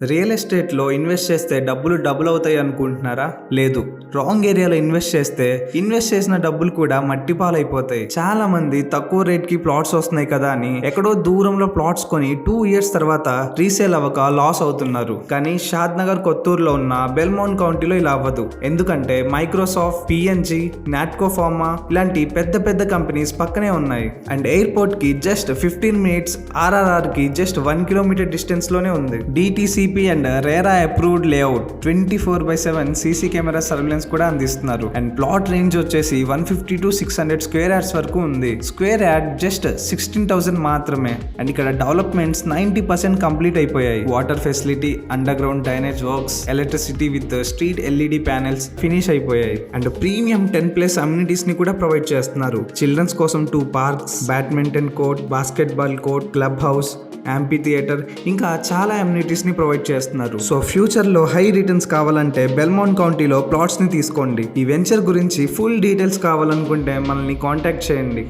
Real ఎస్టేట్లో invest చేస్తే డబ్బులు డబుల్ అవుతాయి అనుకుంటున్నారా? లేదు, రాంగ్ ఏరియాలో ఇన్వెస్ట్ చేస్తే ఇన్వెస్ట్ చేసిన డబ్బులు కూడా మట్టి పాలైపోతాయి. చాలా మంది తక్కువ రేట్ కి ప్లాట్స్ వస్తున్నాయి కదా అని ఎక్కడో దూరంలో ప్లాట్స్ కొని 2 years తర్వాత రీసేల్ అవ్వక లాస్ అవుతున్నారు. కానీ షాద్ నగర్ కొత్తూరులో ఉన్న బెల్మౌంట్ కౌంటీలో ఇలా అవ్వదు. ఎందుకంటే మైక్రోసాఫ్ట్, పిఎన్జీ, నాట్కో ఫార్మా ఇలాంటి పెద్ద పెద్ద కంపెనీస్ పక్కనే ఉన్నాయి. అండ్ ఎయిర్పోర్ట్ కి జస్ట్ 15 minutes, ఆర్ఆర్ఆర్ కి జస్ట్ 1 kilometer డిస్టెన్స్ లోనే ఉంది. DTCP and RERA approved layout 24/7 CC camera surveillance కూడా అందిస్తున్నారు. అండ్ ప్లాట్ రేంజ్ వచ్చేసి 150 to 600 square yards వరకు ఉంది. స్క్వేర్ యార్డ్ జస్ట్ 16,000 మాత్రమే. అండ్ ఇక్కడ డెవలప్మెంట్స్ 90% కంప్లీట్ అయిపోయాయి. Water facility, underground drainage works, electricity with street LED panels finish అయిపోయాయి. And premium 10+ amenities ని కూడా ప్రొవైడ్ చేస్తున్నారు. చిల్డ్రన్స్ కోసం 2 parks, badminton court, basketball court, club house, amphitheatre, ఇంకా చాలా అమ్యూనిటీస్ ని ప్రొవైడ్ చేస్తున్నారు. సో ఫ్యూచర్ లో హై రిటర్న్స్ కావాలంటే బెల్మౌంట్ కౌంటీలో ప్లాట్స్ ని తీసుకోండి. ఈ వెంచర్ గురించి ఫుల్ డీటెయిల్స్ కావాలనుకుంటే మనల్ని కాంటాక్ట్ చేయండి.